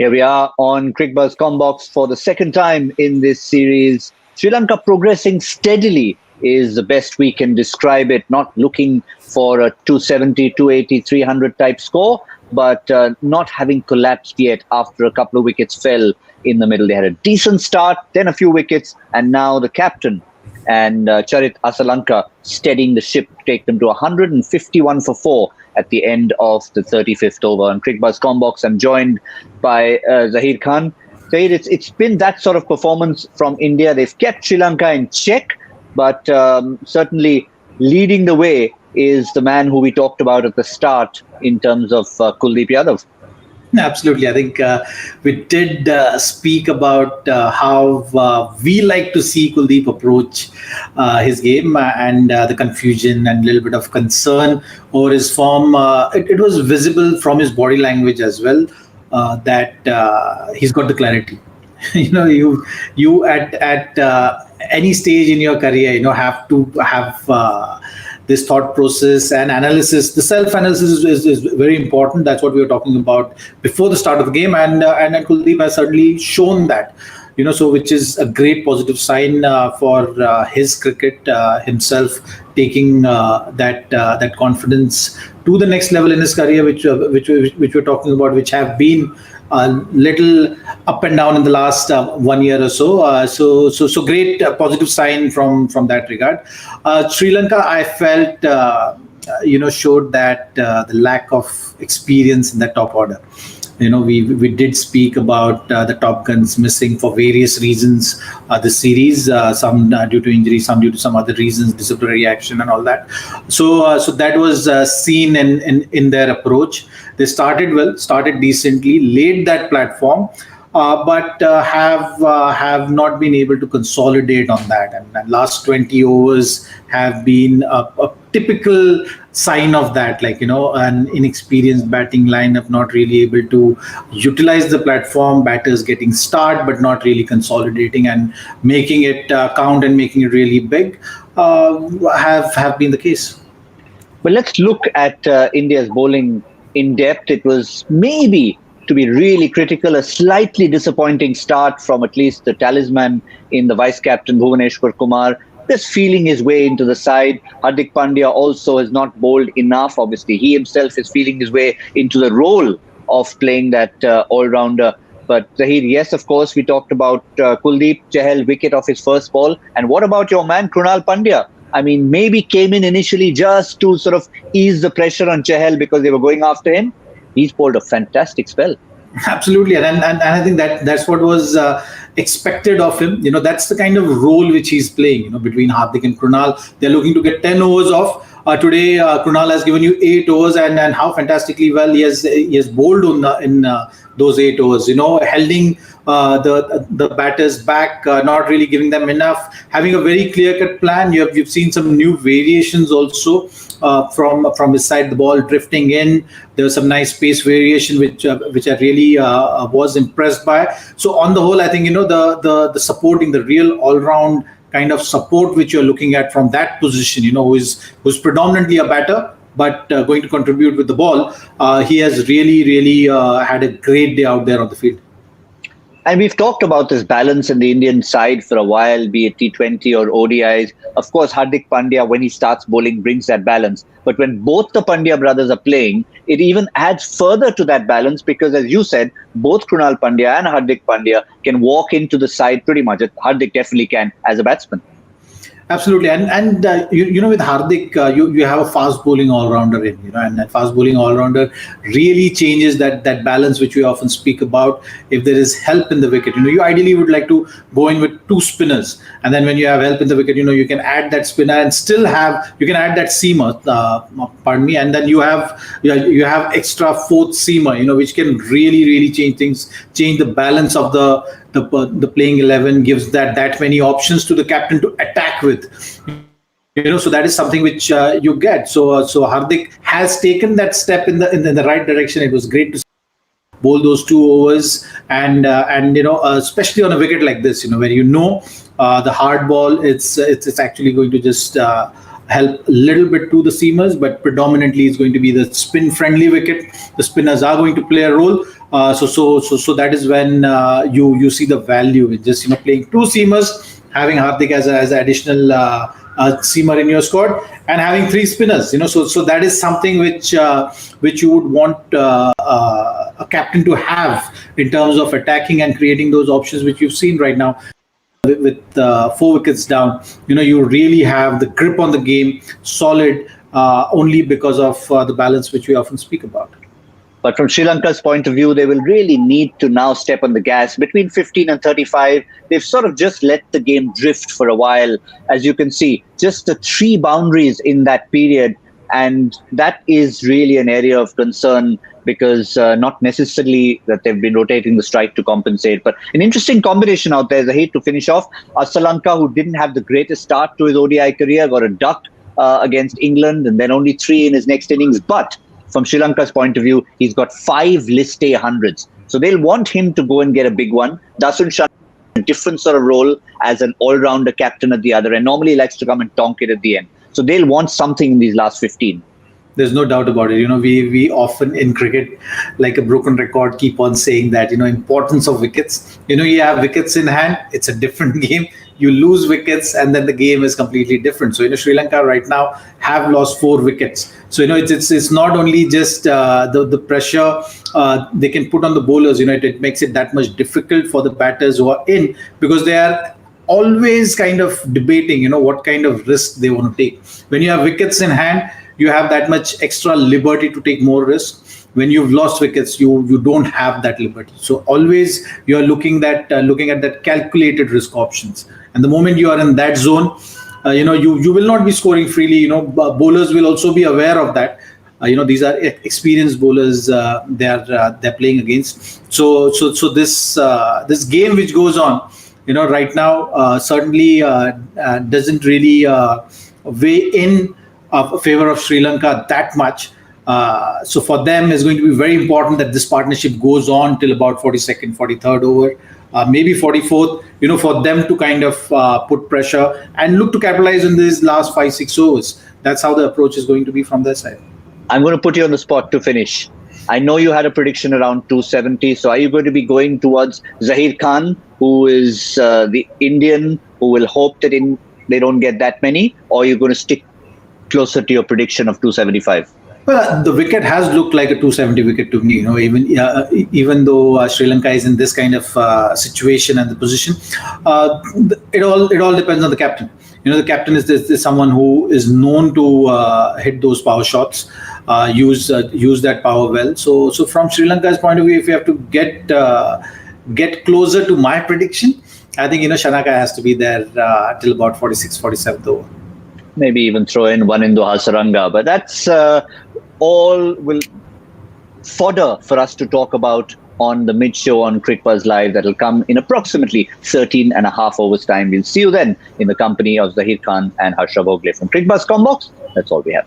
Here we are on Cricbuzz Comm Box for the second time in this series. Sri Lanka progressing steadily is the best we can describe it. Not looking for a 270, 280, 300 type score, but not having collapsed yet after a couple of wickets fell in the middle. They had a decent start, then a few wickets, and now the captain and Charit Asalanka steadying the ship to take them to 151 for 4 at the end of the 35th over. On Cricbuzz Comm Box, I'm joined by Zaheer Khan. Zaheer, it's been that sort of performance from India. They've kept Sri Lanka in check, but certainly leading the way is the man who we talked about at the start in terms of Kuldeep Yadav. Absolutely. I think we did speak about how we like to see Kuldeep approach his game and the confusion and a little bit of concern over his form. It was visible from his body language as well that he's got the clarity. You at any stage in your career, have to have this thought process and analysis. The self-analysis is very important. That's what we were talking about before the start of the game, and Kuldeep has certainly shown that. So which is a great positive sign for his cricket himself, taking that confidence to the next level in his career, which we're talking about, which have been a little up and down in the last 1 year or so. So great positive sign from that regard. Sri Lanka, I felt, showed that the lack of experience in the top order. We did speak about the top guns missing for various reasons this series, some due to injury, some due to some other reasons, disciplinary action and all that. So that was seen in their approach. They started well, started decently, laid that platform, but have not been able to consolidate on that. And last 20 overs have been a typical sign of that, an inexperienced batting lineup, not really able to utilize the platform, batters getting start but not really consolidating and making it count and making it really big, have been the case. But let's look at India's bowling in depth. It was maybe, to be really critical, a slightly disappointing start from at least the talisman in the vice-captain Bhuvaneshwar Kumar. Just feeling his way into the side. Hardik Pandya also has not bowled enough. Obviously, he himself is feeling his way into the role of playing that all-rounder. But Zaheer, yes, of course, we talked about Kuldeep Chahal wicket off his first ball. And what about your man, Krunal Pandya? I mean, maybe came in initially just to sort of ease the pressure on Chahal because they were going after him. He's bowled a fantastic spell. Absolutely, and I think that's what was expected of him. That's the kind of role which he's playing. Between Hardik and Krunal, they're looking to get 10 overs off. Today, Krunal has given you 8 overs, and how fantastically well he has bowled in those 8 overs. Holding the batters back, not really giving them enough, having a very clear-cut plan. You've seen some new variations also from his side. The ball drifting in. There was some nice pace variation which I really was impressed by. So on the whole, I think the supporting, the real all-round kind of support which you're looking at from that position, who's predominantly a batter but going to contribute with the ball. He has really had a great day out there on the field. And we've talked about this balance in the Indian side for a while, be it T20 or ODIs. Of course, Hardik Pandya, when he starts bowling, brings that balance. But when both the Pandya brothers are playing, it even adds further to that balance because, as you said, both Krunal Pandya and Hardik Pandya can walk into the side pretty much. Hardik definitely can as a batsman. Absolutely, and with Hardik, you have a fast bowling all-rounder in, and that fast bowling all-rounder really changes that balance which we often speak about. If there is help in the wicket, you ideally would like to go in with 2 spinners, and then when you have help in the wicket, you can add that spinner and still you can add that seamer, and then you have extra 4th seamer, which can really change things, change the balance of the playing 11, gives that many options to the captain to attack with. So that is something which you get. So Hardik has taken that step in the right direction. It was great to bowl those 2 overs, and especially on a wicket like this, where the hard ball, it's actually going to just help a little bit to the seamers, but predominantly it's going to be the spin-friendly wicket. The spinners are going to play a role. So that is when you see the value in just playing two seamers, having Hardik as an additional seamer in your squad, and having three spinners. So that is something which you would want a captain to have in terms of attacking and creating those options which you've seen right now. With 4 wickets down, you really have the grip on the game solid, only because of the balance which we often speak about. But from Sri Lanka's point of view, they will really need to now step on the gas. Between 15 and 35, they've sort of just let the game drift for a while. As you can see, just the 3 boundaries in that period. And that is really an area of concern, because not necessarily that they've been rotating the strike to compensate. But an interesting combination out there, Zaheer, to finish off. Lanka, who didn't have the greatest start to his ODI career, got a duck against England, and then only 3 in his next innings. But from Sri Lanka's point of view, he's got 5 list A hundreds. So they'll want him to go and get a big one. Dasun Shan, a different sort of role as an all-rounder captain at the other end. Normally he likes to come and tonk it at the end. So they'll want something in these last 15. There's no doubt about it. We often in cricket, like a broken record, keep on saying that, importance of wickets. You have wickets in hand, it's a different game. You lose wickets and then the game is completely different. So, Sri Lanka right now have lost 4 wickets. So, it's not only just the pressure they can put on the bowlers, it makes it that much difficult for the batters who are in, because they are always kind of debating, what kind of risk they want to take. When you have wickets in hand, you have that much extra liberty to take more risk. When you've lost wickets, you don't have that liberty. So always you are looking at that calculated risk options. And the moment you are in that zone, you will not be scoring freely. Bowlers will also be aware of that. These are experienced bowlers they're playing against. So this game which goes on, right now certainly doesn't really weigh in favor of Sri Lanka that much. So for them, it's going to be very important that this partnership goes on till about 42nd, 43rd over, maybe 44th, for them to kind of put pressure and look to capitalize on these last 5-6 overs. That's how the approach is going to be from their side. I'm going to put you on the spot to finish. I know you had a prediction around 270. So are you going to be going towards Zaheer Khan, who is the Indian, who will hope that they don't get that many, or are you going to stick closer to your prediction of 275? Well, the wicket has looked like a 270 wicket to me. Even though Sri Lanka is in this kind of situation and the position, it all depends on the captain. The captain is someone who is known to hit those power shots, use that power well. So from Sri Lanka's point of view, if you have to get closer to my prediction, I think Shanaka has to be there till about 46, 47th over. Maybe even throw in one Indo Hasaranga, but that's all will fodder for us to talk about on the mid-show on Cricbuzz Live that will come in approximately 13 and a half hours time. We'll see you then in the company of Zaheer Khan and Harsha Bhogle from Cricbuzz Comm Box. That's all we have.